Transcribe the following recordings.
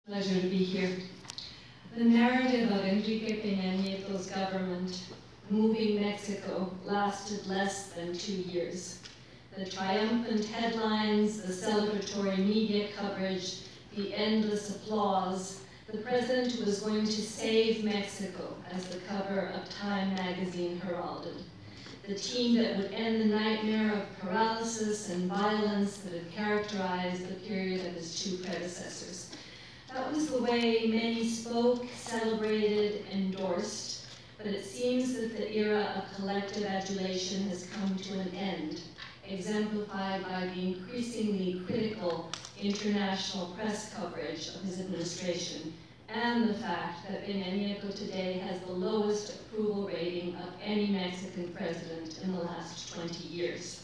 Pleasure to be here. The narrative of Enrique Peña Nieto's government moving Mexico lasted less than 2 years. The triumphant headlines, the celebratory media coverage, the endless applause, the president who was going to save Mexico, as the cover of Time magazine heralded. The team that would end the nightmare of paralysis and violence that had characterized the period of his two predecessors. That was the way many spoke, celebrated, endorsed, but it seems that the era of collective adulation has come to an end, exemplified by the increasingly critical international press coverage of his administration and the fact that Peña Nieto today has the lowest approval rating of any Mexican president in the last 20 years.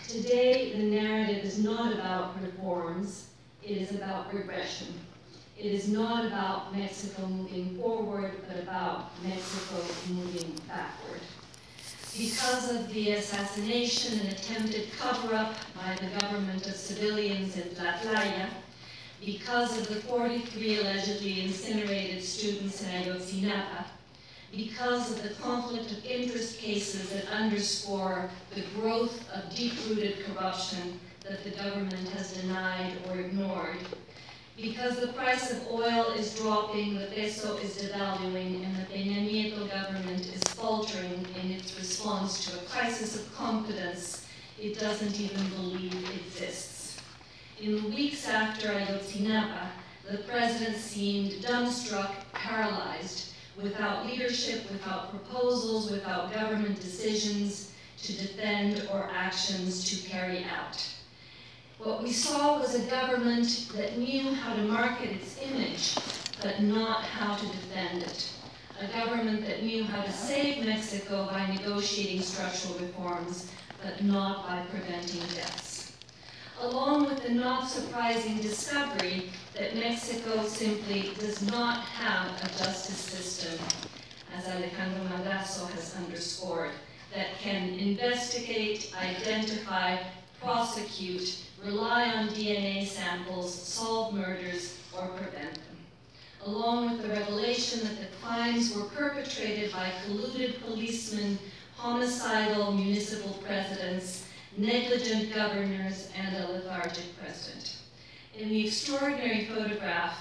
Today, the narrative is not about reforms, it is about regression. It is not about Mexico moving forward, but about Mexico moving backward. Because of the assassination and attempted cover-up by the government of civilians in Tlatlaya, because of the 43 allegedly incinerated students in Ayotzinapa, because of the conflict of interest cases that underscore the growth of deep-rooted corruption that the government has denied or ignored, because the price of oil is dropping, the peso is devaluing, and the Peña Nieto government is faltering in its response to a crisis of confidence it doesn't even believe exists. In the weeks after Ayotzinapa, the president seemed dumbstruck, paralyzed, without leadership, without proposals, without government decisions to defend or actions to carry out. What we saw was a government that knew how to market its image, but not how to defend it. A government that knew how to save Mexico by negotiating structural reforms, but not by preventing deaths. Along with the not surprising discovery that Mexico simply does not have a justice system, as Alejandro Madrazo has underscored, that can investigate, identify, prosecute, rely on DNA samples, solve murders, or prevent them. Along with the revelation that the crimes were perpetrated by colluded policemen, homicidal municipal presidents, negligent governors, and a lethargic president. In the extraordinary photograph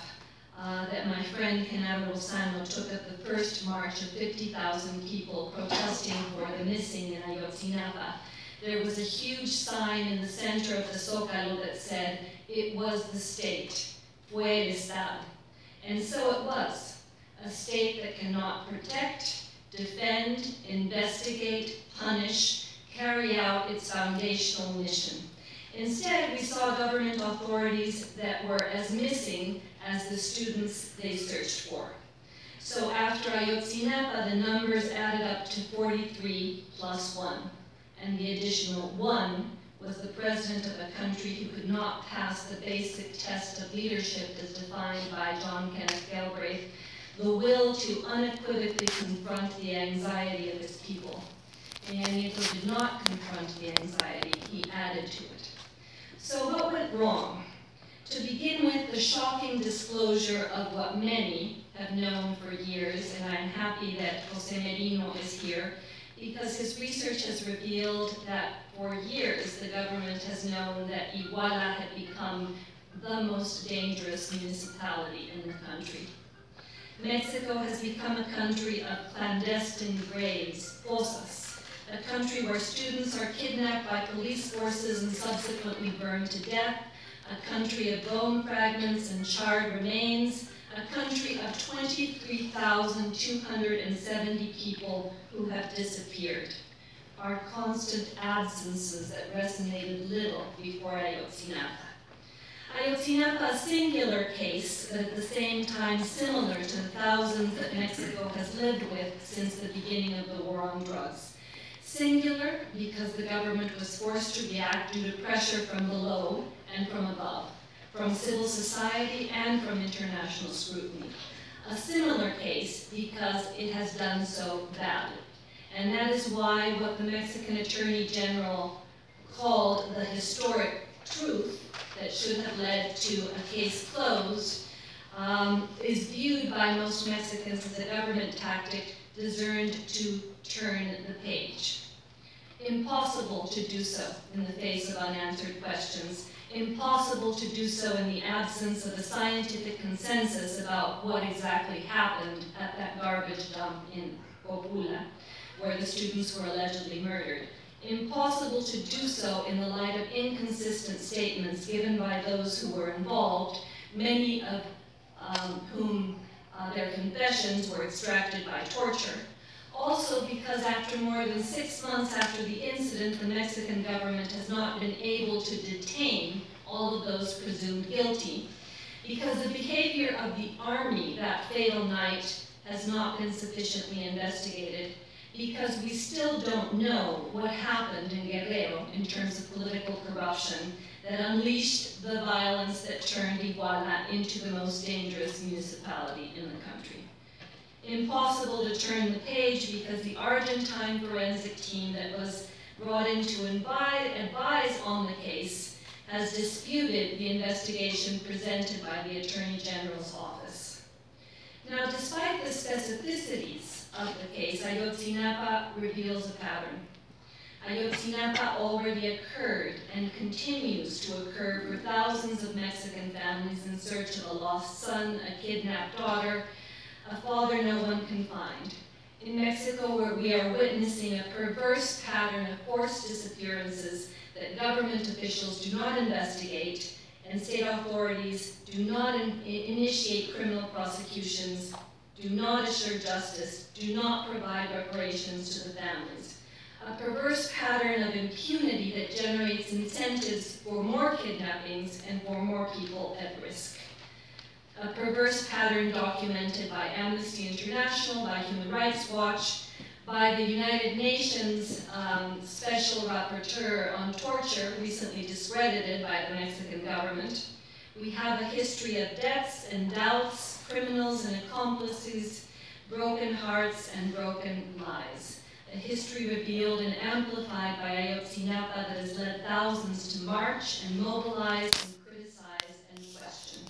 that my friend Genaro Lozano took at the first march of 50,000 people protesting for the missing in Ayotzinapa, there was a huge sign in the center of the Zócalo that said, "It was the state, fue el Estado." And so it was, a state that cannot protect, defend, investigate, punish, carry out its foundational mission. Instead, we saw government authorities that were as missing as the students they searched for. So after Ayotzinapa, the numbers added up to 43 plus 1. And the additional 1 was the president of a country who could not pass the basic test of leadership as defined by John Kenneth Galbraith, the will to unequivocally confront the anxiety of his people. Peña Nieto did not confront the anxiety, he added to it. So what went wrong? To begin with, the shocking disclosure of what many have known for years, and I'm happy that Jose Merino is here, because his research has revealed that for years the government has known that Iguala had become the most dangerous municipality in the country. Mexico has become a country of clandestine graves, fosas, a country where students are kidnapped by police forces and subsequently burned to death, a country of bone fragments and charred remains, a country of 23,270 people who have disappeared. Our constant absences that resonated little before Ayotzinapa. Ayotzinapa, a singular case, but at the same time similar to the thousands that Mexico has lived with since the beginning of the war on drugs. Singular because the government was forced to react due to pressure from below and from above, from civil society and from international scrutiny. A similar case because it has done so badly. And that is why what the Mexican Attorney General called the historic truth that should have led to a case closed is viewed by most Mexicans as a government tactic designed to turn the page. Impossible to do so in the face of unanswered questions. Impossible to do so in the absence of a scientific consensus about what exactly happened at that garbage dump in Popula, where the students were allegedly murdered. Impossible to do so in the light of inconsistent statements given by those who were involved, many of whom their confessions were extracted by torture. Also because after more than 6 months after the incident, the Mexican government has not been able to detain all of those presumed guilty. Because the behavior of the army that fatal night has not been sufficiently investigated. Because we still don't know what happened in Guerrero in terms of political corruption that unleashed the violence that turned Iguala into the most dangerous municipality in the country. Impossible to turn the page because the Argentine forensic team that was brought in to advise on the case has disputed the investigation presented by the Attorney General's office. Now, despite the specificities of the case, Ayotzinapa reveals a pattern. Ayotzinapa already occurred and continues to occur for thousands of Mexican families in search of a lost son, a kidnapped daughter, a father no one can find. In Mexico, where we are witnessing a perverse pattern of forced disappearances that government officials do not investigate and state authorities do not initiate criminal prosecutions, do not assure justice, do not provide reparations to the families. A perverse pattern of impunity that generates incentives for more kidnappings and for more people at risk. A perverse pattern documented by Amnesty International, by Human Rights Watch, by the United Nations Special Rapporteur on Torture, recently discredited by the Mexican government. We have a history of deaths and doubts, criminals and accomplices, broken hearts and broken lives. A history revealed and amplified by Ayotzinapa that has led thousands to march and mobilize and criticize and question.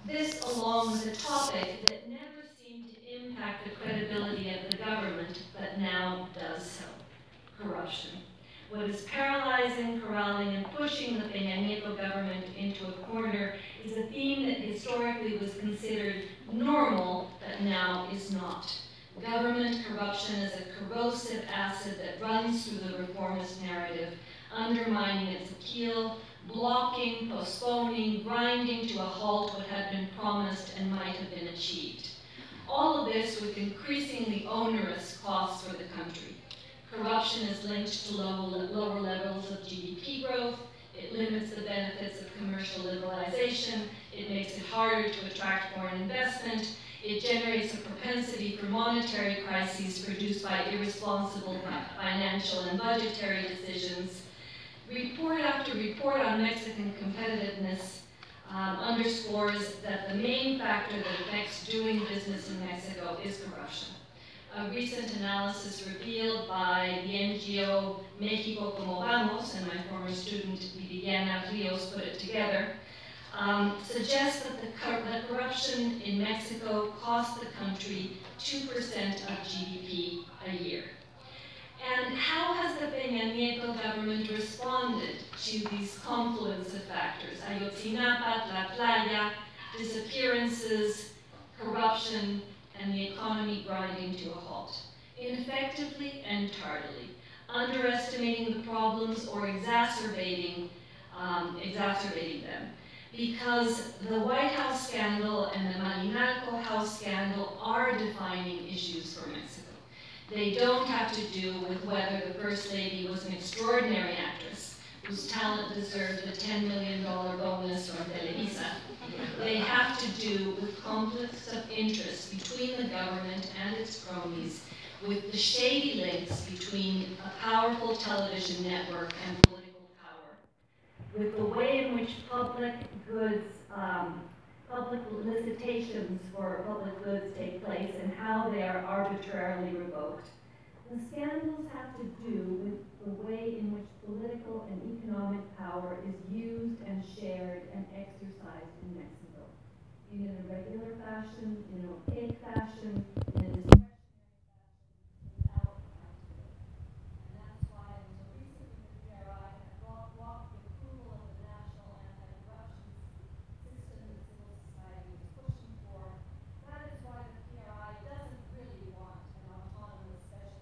This, along with a topic that never seemed to impact the credibility of the government, but now does so: corruption. What is paralyzing, corralling, and pushing the Peña Nieto government into a corner is a theme that historically was considered normal, but now is not. Government corruption is a corrosive acid that runs through the reformist narrative, undermining its appeal, blocking, postponing, grinding to a halt what had been promised and might have been achieved. All of this with increasingly onerous costs for the country. Corruption is linked to lower levels of GDP growth. It limits the benefits of commercial liberalization. It makes it harder to attract foreign investment. It generates a propensity for monetary crises produced by irresponsible financial and budgetary decisions. Report after report on Mexican competitiveness underscores that the main factor that affects doing business in Mexico is corruption. A recent analysis revealed by the NGO México Como Vamos, and my former student Viviana Rios put it together, suggests that the corruption in Mexico costs the country 2% of GDP a year. And how has the Peña Nieto government responded to these confluence of factors? Ayotzinapa, La Playa, disappearances, corruption, and the economy grinding to a halt. Ineffectively and tardily, underestimating the problems or exacerbating them. Because the White House scandal and the Malinalco House scandal are defining issues for Mexico. They don't have to do with whether the First Lady was an extraordinary actress whose talent deserved a $10 million bonus from Televisa. They have to do with conflicts of interest between the government and its cronies, with the shady links between a powerful television network and political power, with the way in which public licitations for public goods take place and how they are arbitrarily revoked. The scandals have to do with the way in which political and economic power is used and shared and exercised in Mexico. moving in a regular fashion, in an opaque fashion, in a discretionary fashion, without accountability. And that's why until recently the PRI had walked the approval of the national anti-corruption system that civil society was pushing for. That is why the PRI doesn't really want an autonomous special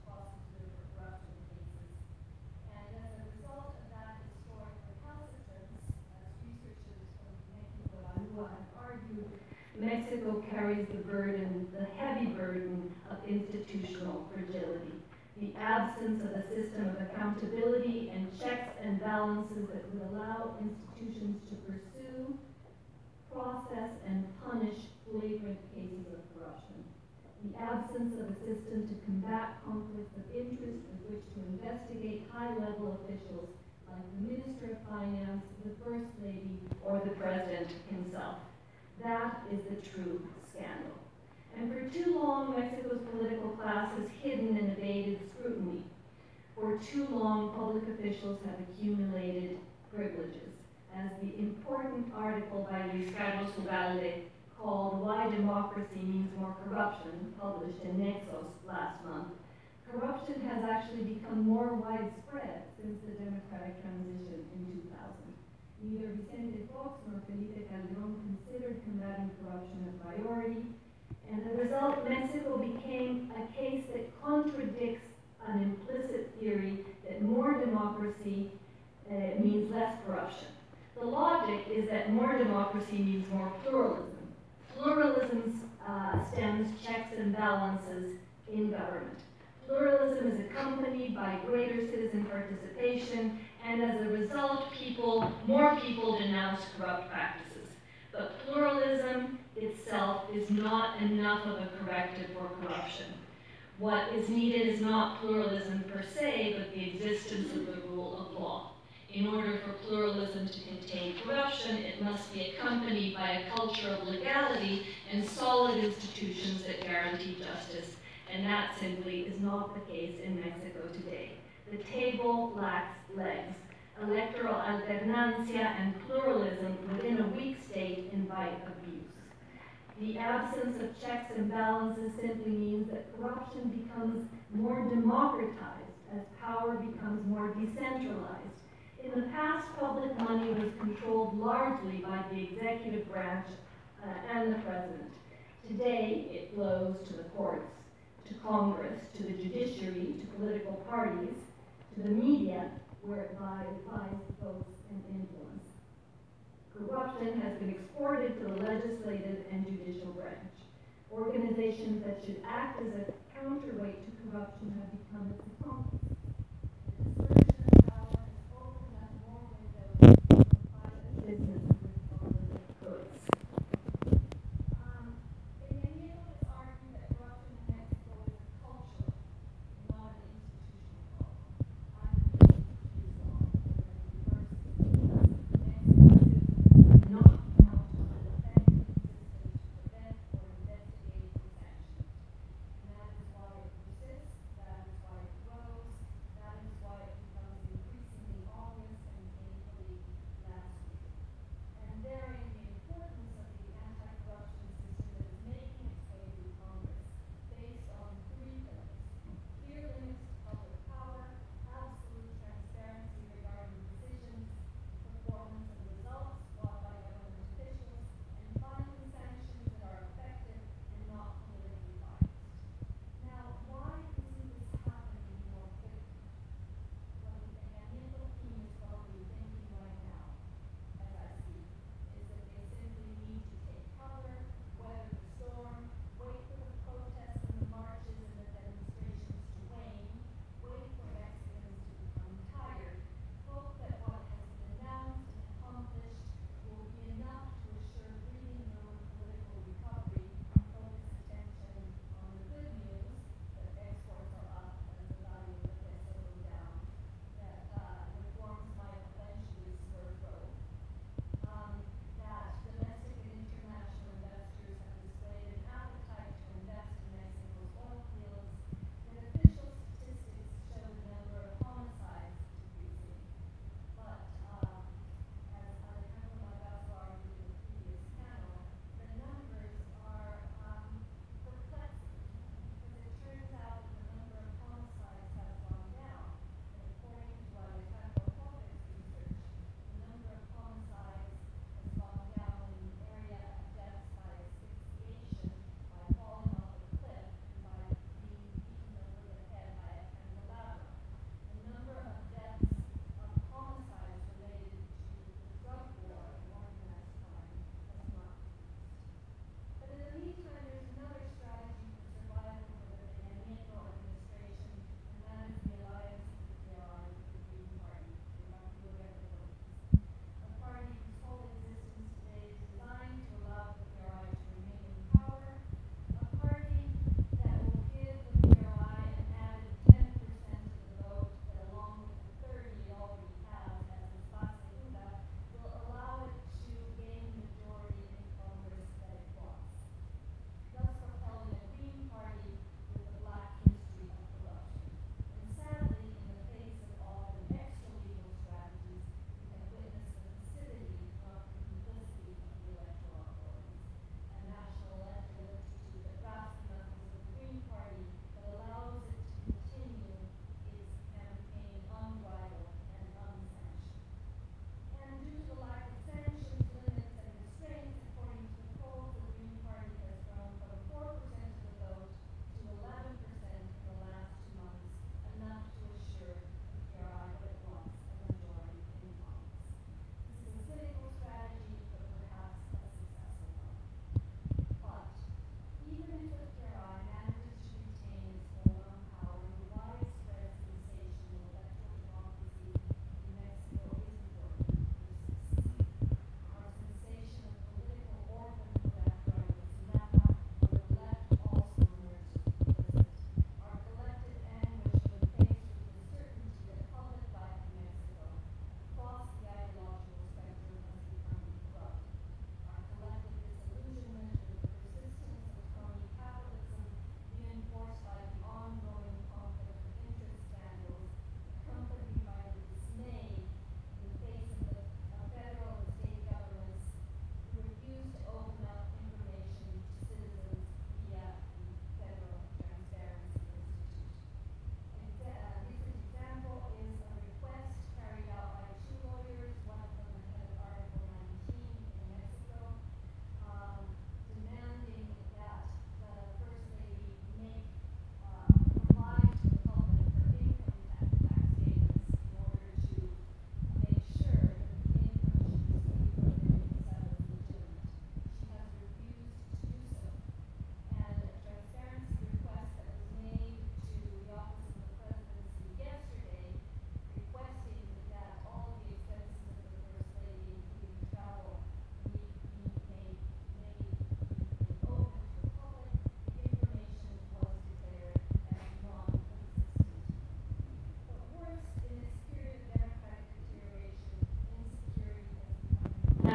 prosecutor for corruption cases. And as a result of that historic recalcitrance, as researchers from Mexico have argued, Mexico carries the burden, the heavy burden of institutional fragility. The absence of a system of accountability and checks and balances that would allow institutions to pursue, process, and punish flagrant cases of corruption. The absence of a system to combat conflicts of interest with which to investigate high-level officials like the Minister of Finance, the First Lady, or the President himself. That is the true scandal. And for too long, Mexico's political class has hidden and evaded scrutiny. For too long, public officials have accumulated privileges. As the important article by Luis Carlos Ugalde called Why Democracy Means More Corruption, published in Nexos last month, corruption has actually become more widespread since the democratic transition in 2000. Neither Vicente Fox nor Felipe Calderón considered combating corruption a priority, and as a result, Mexico became a case that contradicts an implicit theory that more democracy means less corruption. The logic is that more democracy means more pluralism. Pluralism stems checks and balances in government. Pluralism is accompanied by greater citizen participation, and as a result, more people denounce corrupt practices. But pluralism itself is not enough of a corrective for corruption. What is needed is not pluralism per se, but the existence of the rule of law. In order for pluralism to contain corruption, it must be accompanied by a culture of legality and solid institutions that guarantee justice. And that simply is not the case in Mexico today. The table lacks legs. Electoral alternancia and pluralism within a weak state invite abuse. The absence of checks and balances simply means that corruption becomes more democratized as power becomes more decentralized. In the past, public money was controlled largely by the executive branch and the president. Today, it flows to the courts, to Congress, to the judiciary, to political parties, to the media, where it buys votes and influence. Corruption has been exported to the legislative and judicial branch. Organizations that should act as a counterweight to corruption have become its accomplices. The dispersion of power has opened up more windows for private business with public goods. In many of us argue that corruption in Mexico is a cultural, not an institutional problem. I believe it is wrong. Not count on an effective system to prevent or investigate and sanction. And that is why it persists, that is why it grows,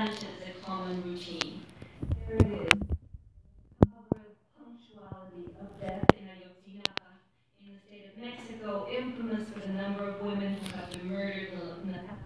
grant as a common routine. There it is. Punctuality of death in Ayotzinapa in the state of Mexico, infamous for the number of women who have been murdered in the past.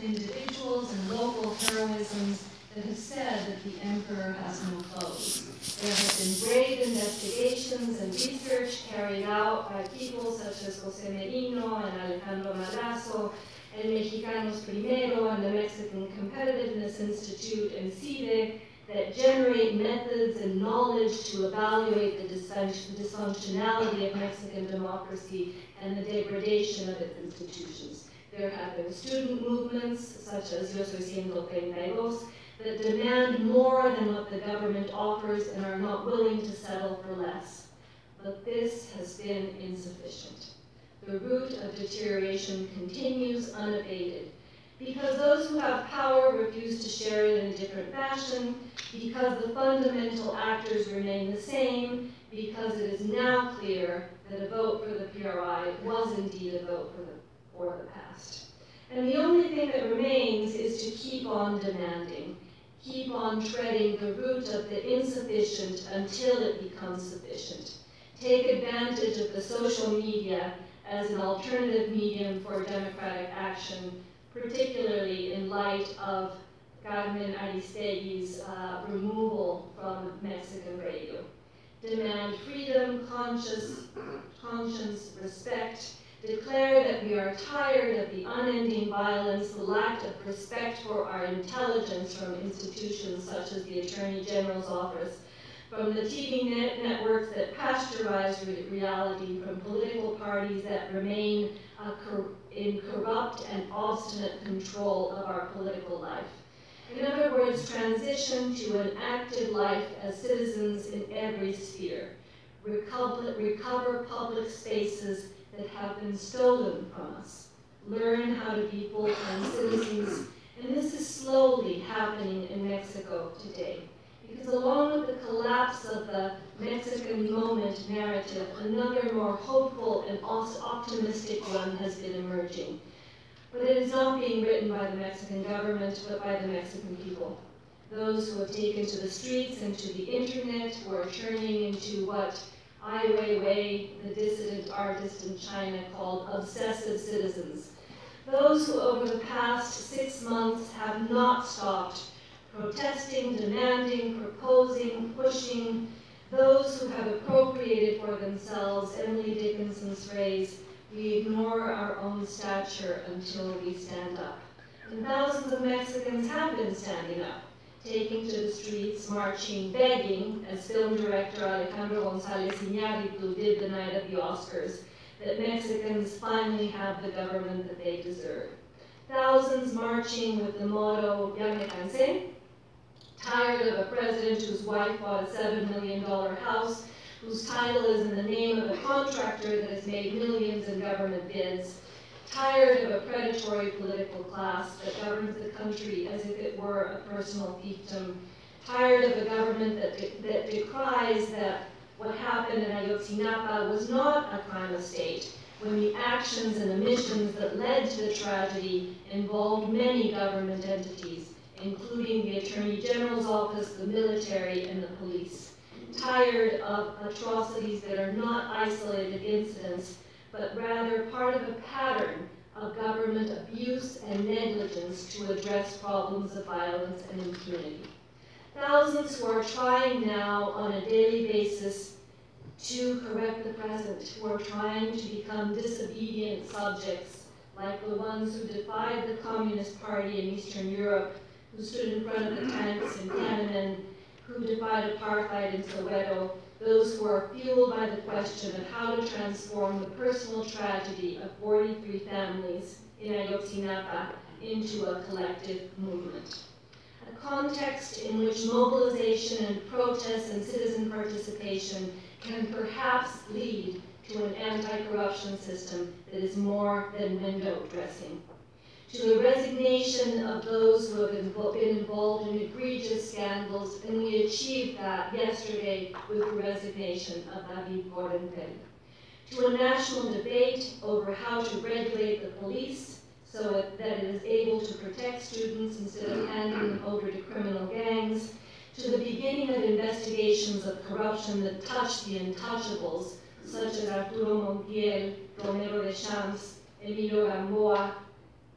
Individuals and local heroisms that have said that the emperor has no clothes. There have been brave investigations and research carried out by people such as José Merino and Alejandro Malazo and Mexicanos Primero and the Mexican Competitiveness Institute and CIDE that generate methods and knowledge to evaluate the dysfunctionality of Mexican democracy and the degradation of its institutions. There have been student movements, such as Yo Soy 132, that demand more than what the government offers and are not willing to settle for less. But this has been insufficient. The root of deterioration continues unabated, because those who have power refuse to share it in a different fashion, because the fundamental actors remain the same, because it is now clear that a vote for the PRI was indeed a vote for the past. And the only thing that remains is to keep on demanding, keep on treading the root of the insufficient until it becomes sufficient. Take advantage of the social media as an alternative medium for democratic action, particularly in light of Carmen Aristegui's removal from Mexican radio. Demand freedom, conscience, respect. Declare that we are tired of the unending violence, the lack of respect for our intelligence from institutions such as the Attorney General's office, from the TV networks that pasteurize reality, from political parties that remain in corrupt and obstinate control of our political life. In other words, transition to an active life as citizens in every sphere. Recover public spaces that have been stolen from us. Learn how to be full-time citizens, and this is slowly happening in Mexico today. Because along with the collapse of the Mexican moment narrative, another more hopeful and optimistic one has been emerging. But it is not being written by the Mexican government, but by the Mexican people. Those who have taken to the streets and to the internet, who are turning into what Ai Weiwei, the dissident artist in China, called obsessive citizens. Those who over the past 6 months have not stopped protesting, demanding, proposing, pushing. Those who have appropriated for themselves Emily Dickinson's phrase, "We ignore our own stature until we stand up." And thousands of Mexicans have been standing up, taking to the streets, marching, begging, as film director Alejandro González Iñárritu did the night of the Oscars, that Mexicans finally have the government that they deserve. Thousands marching with the motto, "Ya me cansé," tired of a president whose wife bought a $7 million house, whose title is in the name of a contractor that has made millions in government bids, tired of a predatory political class that governs the country as if it were a personal fiefdom, tired of a government that decries that what happened in Ayotzinapa was not a crime of state, when the actions and omissions that led to the tragedy involved many government entities, including the Attorney General's office, the military, and the police. Tired of atrocities that are not isolated incidents, but rather part of a pattern of government abuse and negligence to address problems of violence and impunity. Thousands who are trying now on a daily basis to correct the present, who are trying to become disobedient subjects, like the ones who defied the Communist Party in Eastern Europe who stood in front of the tanks in Tiananmen, who defied apartheid in Soweto, those who are fueled by the question of how to transform the personal tragedy of 43 families in Ayotzinapa into a collective movement. A context in which mobilization and protest and citizen participation can perhaps lead to an anti-corruption system that is more than window dressing. To the resignation of those who have been involved in egregious scandals, and we achieved that yesterday with the resignation of David Borenfeld. To a national debate over how to regulate the police so that it is able to protect students instead of handing them over to criminal gangs. To the beginning of investigations of corruption that touch the untouchables, such as Arturo Montiel, Romero de Champs, Emilio Gamboa,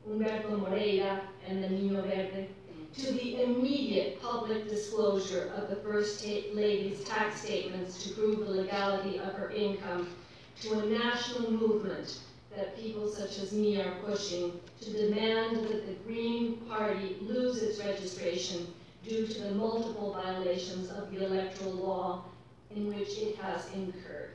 Humberto Moreira, and the Niño Verde, to the immediate public disclosure of the First Lady's tax statements to prove the legality of her income, to a national movement that people such as me are pushing to demand that the Green Party lose its registration due to the multiple violations of the electoral law in which it has incurred.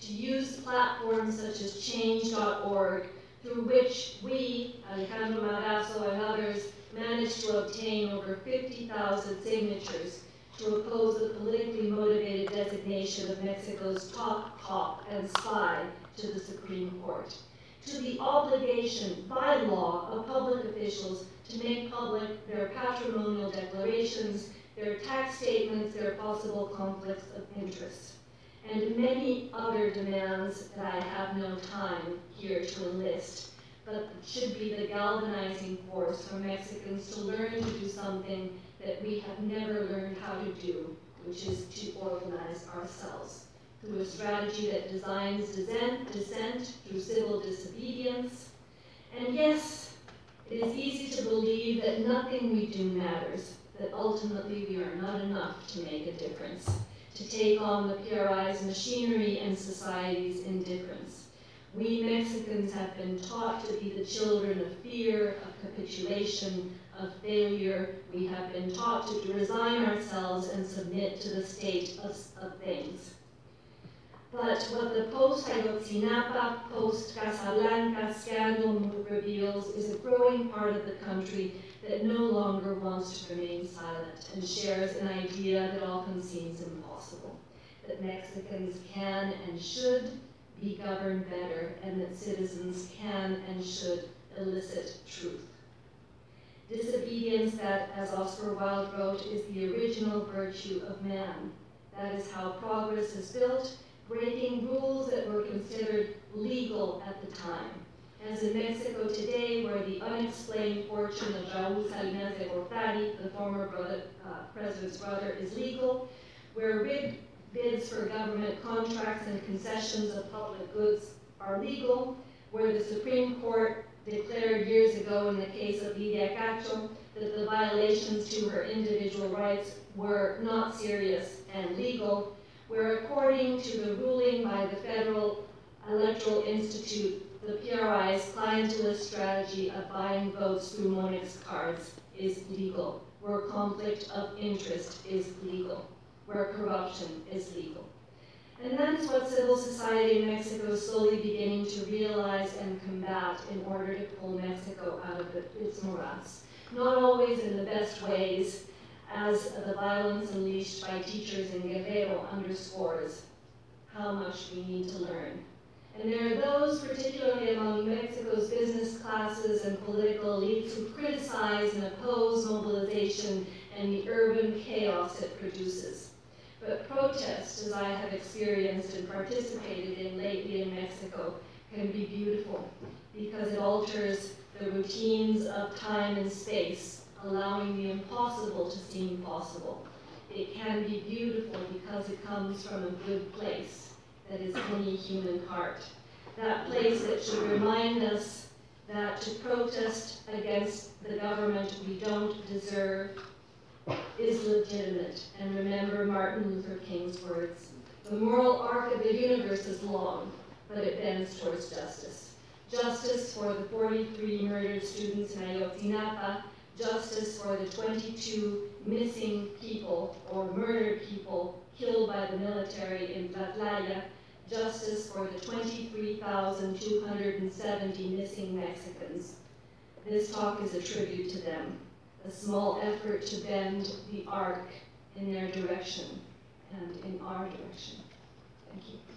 To use platforms such as change.org, through which we, Alejandro Madrazo and others, managed to obtain over 50,000 signatures to oppose the politically motivated designation of Mexico's top cop and spy to the Supreme Court. To the obligation by law of public officials to make public their patrimonial declarations, their tax statements, their possible conflicts of interest, and many other demands that I have no time here to enlist, but should be the galvanizing force for Mexicans to learn to do something that we have never learned how to do, which is to organize ourselves through a strategy that designs dissent through civil disobedience. And yes, it is easy to believe that nothing we do matters, that ultimately we are not enough to make a difference, to take on the PRI's machinery and society's indifference. We Mexicans have been taught to be the children of fear, of capitulation, of failure. We have been taught to resign ourselves and submit to the state of things. But what the post-Ayotzinapa, post-Casablanca scandal reveals is a growing part of the country that no longer wants to remain silent and shares an idea that often seems impossible, that Mexicans can and should be governed better, and that citizens can and should elicit truth. Disobedience that, as Oscar Wilde wrote, is the original virtue of man. That is how progress is built, breaking rules that were considered legal at the time. As in Mexico today, where the unexplained fortune of Raúl Salinas de Gortari, the former president's brother, is legal, where rigged bids for government contracts and concessions of public goods are legal, where the Supreme Court declared years ago in the case of Lidia Cacho that the violations to her individual rights were not serious and legal, where according to the ruling by the Federal Electoral Institute, the PRI's clientelist strategy of buying votes through Monix cards is legal, where conflict of interest is legal, where corruption is legal. And that is what civil society in Mexico is slowly beginning to realize and combat in order to pull Mexico out of its morass. Not always in the best ways, as the violence unleashed by teachers in Guerrero underscores how much we need to learn. And there are those, particularly among Mexico's business classes and political elites, who criticize and oppose mobilization and the urban chaos it produces. But protest, as I have experienced and participated in lately in Mexico, can be beautiful because it alters the routines of time and space, allowing the impossible to seem possible. It can be beautiful because it comes from a good place that is any human heart. That place that should remind us that to protest against the government we don't deserve is legitimate. And remember Martin Luther King's words, "The moral arc of the universe is long, but it bends towards justice." Justice for the 43 murdered students in Ayotzinapa, justice for the 22 missing people or murdered people killed by the military in Tlatlaya, justice for the 23,270 missing Mexicans. This talk is a tribute to them, a small effort to bend the arc in their direction and in our direction. Thank you.